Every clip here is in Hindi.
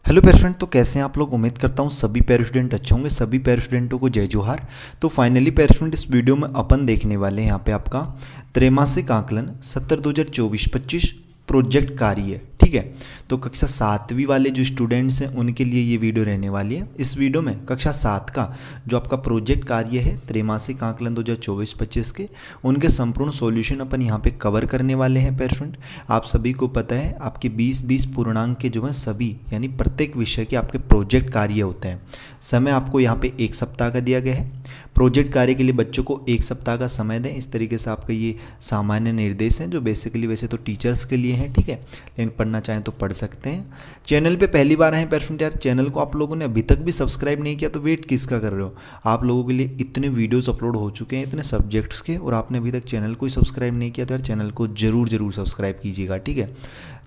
हेलो प्यारे फ्रेंड, तो कैसे हैं आप लोग। उम्मीद करता हूँ सभी प्यारे स्टूडेंट अच्छे होंगे। सभी प्यारे स्टूडेंटों को जय जोहार। तो फाइनली प्यारे स्टूडेंट, इस वीडियो में अपन देखने वाले हैं यहाँ पे आपका त्रैमासिक आकलन 70-2024-25 प्रोजेक्ट कार्य। ठीक है, तो कक्षा 7वीं वाले जो स्टूडेंट्स हैं उनके लिए ये वीडियो रहने वाली है। इस वीडियो में कक्षा 7 का जो आपका प्रोजेक्ट कार्य है त्रैमासिक आकलन 2024-25 के, उनके संपूर्ण सॉल्यूशन अपन यहाँ पे कवर करने वाले हैं। पेरेंट, आप सभी को पता है आपके 20-20 पूर्णांक के जो हैं सभी यानी प्रत्येक विषय के आपके प्रोजेक्ट कार्य होते हैं। समय आपको यहाँ पे 1 सप्ताह का दिया गया है। प्रोजेक्ट कार्य के लिए बच्चों को 1 सप्ताह का समय दें। इस तरीके से आपका ये सामान्य निर्देश हैं जो बेसिकली वैसे तो टीचर्स के लिए हैं। ठीक है, लेकिन पढ़ना चाहें तो पढ़ सकते हैं। चैनल पे पहली बार आए पेरेंट यार, चैनल को आप लोगों ने अभी तक भी सब्सक्राइब नहीं किया तो वेट किसका कर रहे हो। आप लोगों के लिए इतने वीडियोस अपलोड हो चुके हैं इतने सब्जेक्ट्स के, और आपने अभी तक चैनल को ही सब्सक्राइब नहीं किया तो यार चैनल को जरूर सब्सक्राइब कीजिएगा। ठीक है,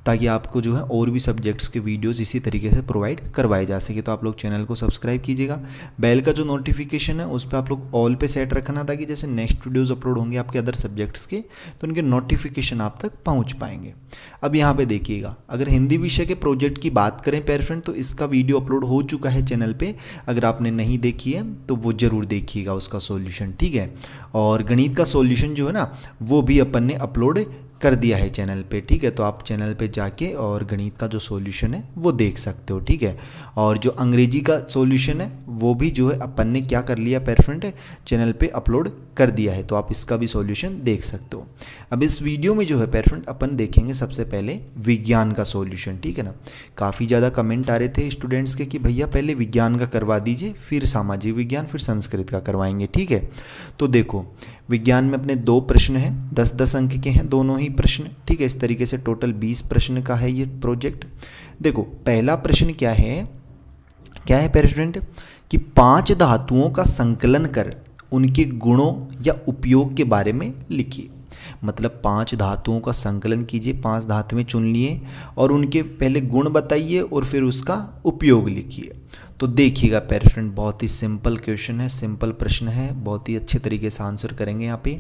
ताकि आपको जो है और भी सब्जेक्ट्स के वीडियोस इसी तरीके से प्रोवाइड करवाए जा सके। तो आप लोग चैनल को सब्सक्राइब कीजिएगा। बेल का जो नोटिफिकेशन है उस पर आप लोग ऑल पे सेट रखना, ताकि जैसे नेक्स्ट वीडियोस अपलोड होंगे आपके अदर सब्जेक्ट्स के तो उनके नोटिफिकेशन आप तक पहुंच पाएंगे। अब यहाँ पे देखिएगा, अगर हिंदी विषय के प्रोजेक्ट की बात करें पेरेंट, तो इसका वीडियो अपलोड हो चुका है चैनल पे। अगर आपने नहीं देखी है तो वो जरूर देखिएगा उसका सॉल्यूशन। ठीक है, और गणित का सॉल्यूशन जो है ना वो भी अपन ने अपलोड कर दिया है चैनल पे। ठीक है, तो आप चैनल पे जाके और गणित का जो सॉल्यूशन है वो देख सकते हो। ठीक है, और जो अंग्रेजी का सॉल्यूशन है वो भी जो है अपन ने क्या कर लिया पेरेंट, चैनल पे अपलोड कर दिया है, तो आप इसका भी सॉल्यूशन देख सकते हो। अब इस वीडियो में जो है पेरेंट अपन देखेंगे सबसे पहले विज्ञान का सॉल्यूशन। ठीक है ना, काफ़ी ज़्यादा कमेंट आ रहे थे स्टूडेंट्स के कि भैया पहले विज्ञान का करवा दीजिए, फिर सामाजिक विज्ञान, फिर संस्कृत का करवाएंगे। ठीक है, तो देखो विज्ञान में अपने 2 प्रश्न हैं, 10-10 अंक के हैं दोनों ही प्रश्न। ठीक है, इस तरीके से टोटल 20 प्रश्न का है ये प्रोजेक्ट। देखो पहला प्रश्न क्या है पेरेंट, कि 5 धातुओं का संकलन कर उनके गुणों या उपयोग के बारे में लिखिए। मतलब 5 धातुओं का संकलन कीजिए, 5 धातुएं चुन लिए और उनके पहले गुण बताइए और फिर उसका उपयोग लिखिए। तो देखिएगा पेरेंट, बहुत ही सिंपल क्वेश्चन है, सिंपल प्रश्न है, बहुत ही अच्छे तरीके से आंसर करेंगे यहाँ पे।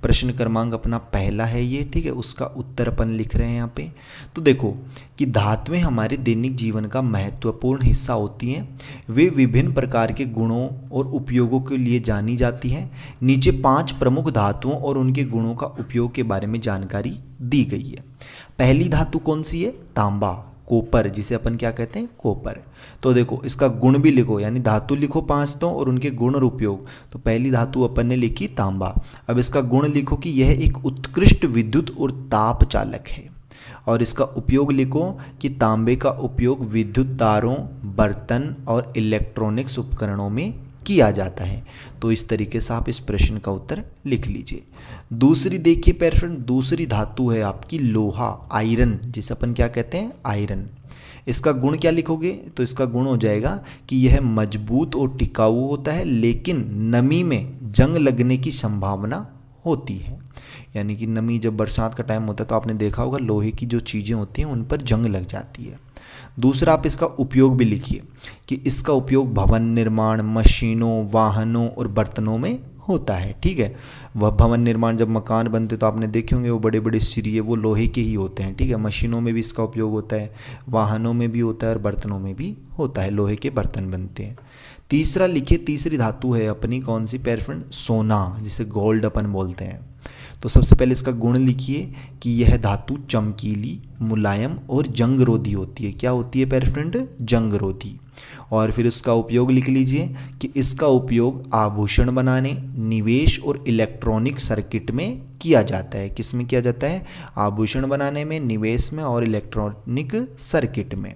प्रश्न क्रमांक अपना पहला है ये। ठीक है, उसका उत्तर अपन लिख रहे हैं यहाँ पे। तो देखो कि धातुएं हमारे दैनिक जीवन का महत्वपूर्ण हिस्सा होती हैं। वे विभिन्न प्रकार के गुणों और उपयोगों के लिए जानी जाती हैं। नीचे 5 प्रमुख धातुओं और उनके गुणों का उपयोग के बारे में जानकारी दी गई है। पहली धातु कौन सी है? तांबा, कॉपर, जिसे अपन क्या कहते हैं? कॉपर। तो देखो इसका गुण भी लिखो, यानी धातु लिखो 5 तो, और उनके गुण और उपयोग। तो पहली धातु अपन ने लिखी तांबा। अब इसका गुण लिखो कि यह एक उत्कृष्ट विद्युत और ताप चालक है, और इसका उपयोग लिखो कि तांबे का उपयोग विद्युत तारों, बर्तन और इलेक्ट्रॉनिक्स उपकरणों में किया जाता है। तो इस तरीके से आप इस प्रश्न का उत्तर लिख लीजिए। दूसरी देखिए पेरेंट, दूसरी धातु है आपकी लोहा, आयरन, जिसे अपन क्या कहते हैं? आयरन। इसका गुण क्या लिखोगे? तो इसका गुण हो जाएगा कि यह मजबूत और टिकाऊ होता है, लेकिन नमी में जंग लगने की संभावना होती है। यानी कि नमी, जब बरसात का टाइम होता है तो आपने देखा होगा लोहे की जो चीज़ें होती हैं उन पर जंग लग जाती है। दूसरा आप इसका उपयोग भी लिखिए कि इसका उपयोग भवन निर्माण, मशीनों, वाहनों और बर्तनों में होता है। ठीक है, वह भवन निर्माण, जब मकान बनते तो आपने देखे होंगे वो बड़े बड़े सिरिये वो लोहे के ही होते हैं। ठीक है, मशीनों में भी इसका उपयोग होता है, वाहनों में भी होता है और बर्तनों में भी होता है, लोहे के बर्तन बनते हैं। तीसरा लिखिए, तीसरी धातु है अपनी कौन सी पेरेंट? सोना, जिसे गोल्ड अपन बोलते हैं। तो सबसे पहले इसका गुण लिखिए कि यह धातु चमकीली, मुलायम और जंगरोधी होती है। क्या होती है पेरेंट? जंगरोधी। और फिर इसका उपयोग लिख लीजिए कि इसका उपयोग आभूषण बनाने, निवेश और इलेक्ट्रॉनिक सर्किट में किया जाता है। किस में किया जाता है? आभूषण बनाने में, निवेश में और इलेक्ट्रॉनिक सर्किट में।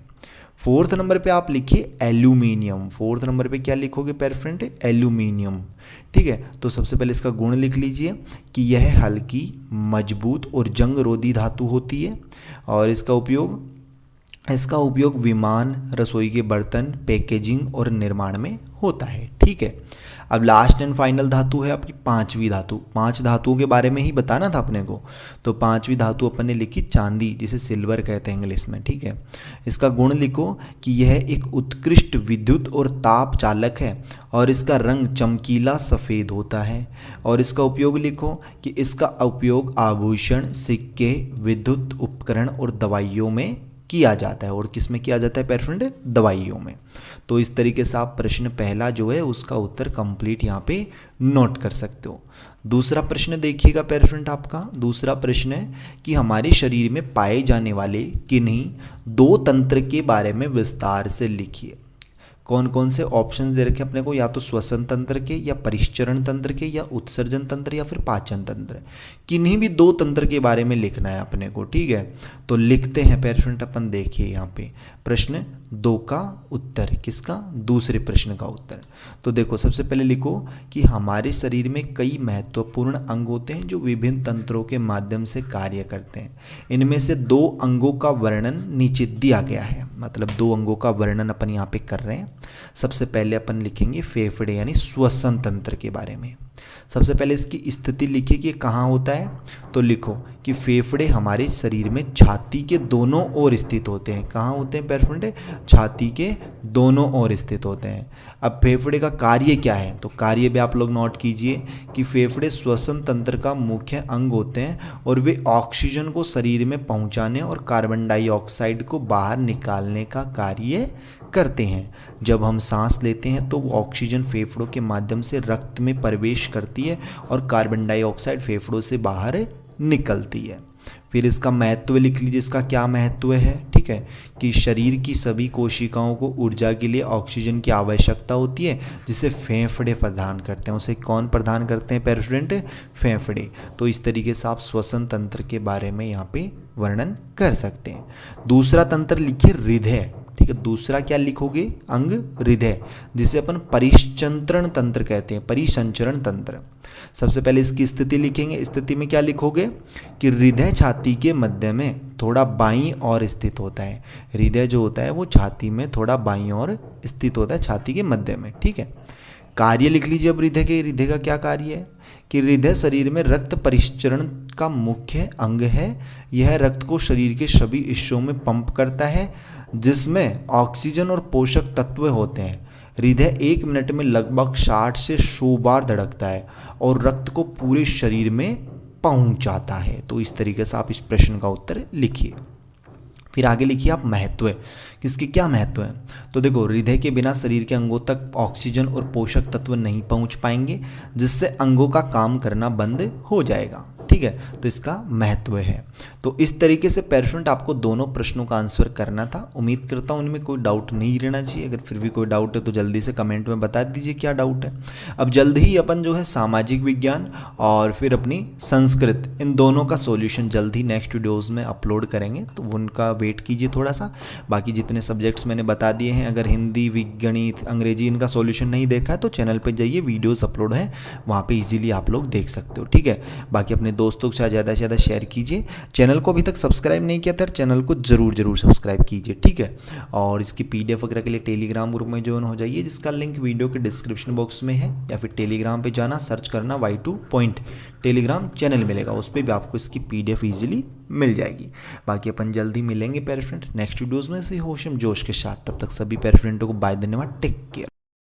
4th नंबर पे आप लिखिए एल्यूमिनियम। 4th नंबर पे क्या लिखोगे पेरेंट? एल्यूमिनियम। ठीक है, तो सबसे पहले इसका गुण लिख लीजिए कि यह हल्की, मजबूत और जंगरोधी धातु होती है, और इसका उपयोग विमान, रसोई के बर्तन, पैकेजिंग और निर्माण में होता है। ठीक है, अब लास्ट एंड फाइनल धातु है आपकी 5वीं धातु। 5 धातुओं के बारे में ही बताना था अपने को, तो 5वीं धातु अपन ने लिखी चांदी, जिसे सिल्वर कहते हैं इंग्लिश में। ठीक है, इसका गुण लिखो कि यह एक उत्कृष्ट विद्युत और ताप चालक है, और इसका रंग चमकीला सफ़ेद होता है। और इसका उपयोग लिखो कि इसका उपयोग आभूषण, सिक्के, विद्युत उपकरण और दवाइयों में किया जाता है और किस में किया जाता है पैर फ्रेंड, दवाइयों में। तो इस तरीके से आप प्रश्न पहला जो है उसका उत्तर कंप्लीट यहाँ पे नोट कर सकते हो। दूसरा प्रश्न देखिएगा पैर फ्रेंड, आपका दूसरा प्रश्न है कि हमारे शरीर में पाए जाने वाले किन्हीं दो तंत्र के बारे में विस्तार से लिखिए। कौन कौन से ऑप्शन दे रखे अपने को, या तो श्वसन तंत्र के, या परिश्चरण तंत्र के, या उत्सर्जन तंत्र, या फिर पाचन तंत्र। किन्हीं भी दो तंत्र के बारे में लिखना है अपने को, ठीक है। तो लिखते हैं पैर फ्रेंड अपन, देखिए यहाँ पे प्रश्न 2 का उत्तर, किसका, दूसरे प्रश्न का उत्तर। तो देखो सबसे पहले लिखो कि हमारे शरीर में कई महत्वपूर्ण अंग होते हैं जो विभिन्न तंत्रों के माध्यम से कार्य करते हैं। इनमें से 2 अंगों का वर्णन नीचे दिया गया है, मतलब 2 अंगों का वर्णन अपन यहाँ पे कर रहे हैं। सबसे पहले अपन लिखेंगे फेफड़े यानी श्वसन तंत्र के बारे में। सबसे पहले इसकी स्थिति लिखिए कि कहाँ होता है। तो लिखो कि फेफड़े हमारे शरीर में छाती के दोनों ओर स्थित होते हैं। कहाँ होते हैं पैर फ्रेंड, छाती के दोनों ओर स्थित होते हैं। अब फेफड़े का कार्य क्या है, तो कार्य भी आप लोग नोट कीजिए कि फेफड़े श्वसन तंत्र का मुख्य अंग होते हैं और वे ऑक्सीजन को शरीर में पहुंचाने और कार्बन डाइऑक्साइड को बाहर निकालने का कार्य करते हैं। जब हम सांस लेते हैं तो वो ऑक्सीजन फेफड़ों के माध्यम से रक्त में प्रवेश करती है और कार्बन डाइऑक्साइड फेफड़ों से बाहर निकलती है। फिर इसका महत्व लिख लीजिए, इसका क्या महत्व है, ठीक है, कि शरीर की सभी कोशिकाओं को ऊर्जा के लिए ऑक्सीजन की आवश्यकता होती है जिसे फेफड़े प्रदान करते हैं। उसे कौन प्रदान करते हैं पैर फ्रेंड, फेफड़े। तो इस तरीके से आप श्वसन तंत्र के बारे में यहाँ पे वर्णन कर सकते हैं। दूसरा तंत्र लिखिए हृदय, ठीक है। दूसरा क्या लिखोगे, अंग हृदय, जिसे अपन परिसंचरण तंत्र कहते हैं, परिसंचरण तंत्र। सबसे पहले इसकी स्थिति लिखेंगे। स्थिति में क्या लिखोगे कि हृदय छाती के मध्य में थोड़ा बाईं ओर स्थित होता है। हृदय जो होता है वो छाती में थोड़ा बाईं ओर स्थित होता है, छाती के मध्य में, ठीक है। कार्य लिख लीजिए अब हृदय के। हृदय का क्या कार्य है कि हृदय शरीर में रक्त परिसंचरण का मुख्य अंग है। यह रक्त को शरीर के सभी हिस्सों में पंप करता है जिसमें ऑक्सीजन और पोषक तत्व होते हैं। हृदय 1 मिनट में लगभग 60 से 100 बार धड़कता है और रक्त को पूरे शरीर में पहुंचाता है। तो इस तरीके से आप इस प्रश्न का उत्तर लिखिए। फिर आगे लिखिए आप महत्व, किसके क्या महत्व है। तो देखो हृदय के बिना शरीर के अंगों तक ऑक्सीजन और पोषक तत्व नहीं पहुंच पाएंगे जिससे अंगों का काम करना बंद हो जाएगा, ठीक है। तो इसका महत्व है। तो इस तरीके से पैर फ्रेंड आपको दोनों प्रश्नों का आंसर करना था। उम्मीद करता हूँ उनमें कोई डाउट नहीं रहना चाहिए। अगर फिर भी कोई डाउट है तो जल्दी से कमेंट में बता दीजिए क्या डाउट है। अब जल्द ही अपन जो है सामाजिक विज्ञान और फिर अपनी संस्कृत, इन दोनों का सॉल्यूशन जल्द ही नेक्स्ट वीडियोज़ में अपलोड करेंगे, तो उनका वेट कीजिए थोड़ा सा। बाकी जितने सब्जेक्ट्स मैंने बता दिए हैं, अगर हिंदी, गणित, अंग्रेजी इनका सॉल्यूशन नहीं देखा है तो चैनल पर जाइए, वीडियोज़ अपलोड है वहाँ पर ईजिली आप लोग देख सकते हो, ठीक है। बाकी अपने दोस्तों के साथ ज़्यादा से ज़्यादा शेयर कीजिए। चैनल को अभी तक सब्सक्राइब नहीं किया था, चैनल को जरूर सब्सक्राइब कीजिए, ठीक है। और इसकी PDF वगैरह के लिए टेलीग्राम ग्रुप में ज्वाइन हो जाइए, जिसका लिंक वीडियो के डिस्क्रिप्शन बॉक्स में है, या फिर टेलीग्राम पे जाना, सर्च करना Y2 पॉइंट, टेलीग्राम चैनल मिलेगा, उस पर भी आपको इसकी PDF ईजिली मिल जाएगी। बाकी अपन जल्दी मिलेंगे पैर फ्रेंड नेक्स्ट वीडियोज़ में से होशम जोश के साथ। तब तक सभी पैर फ्रेंडों को बाय, धन्यवाद, टेक केयर।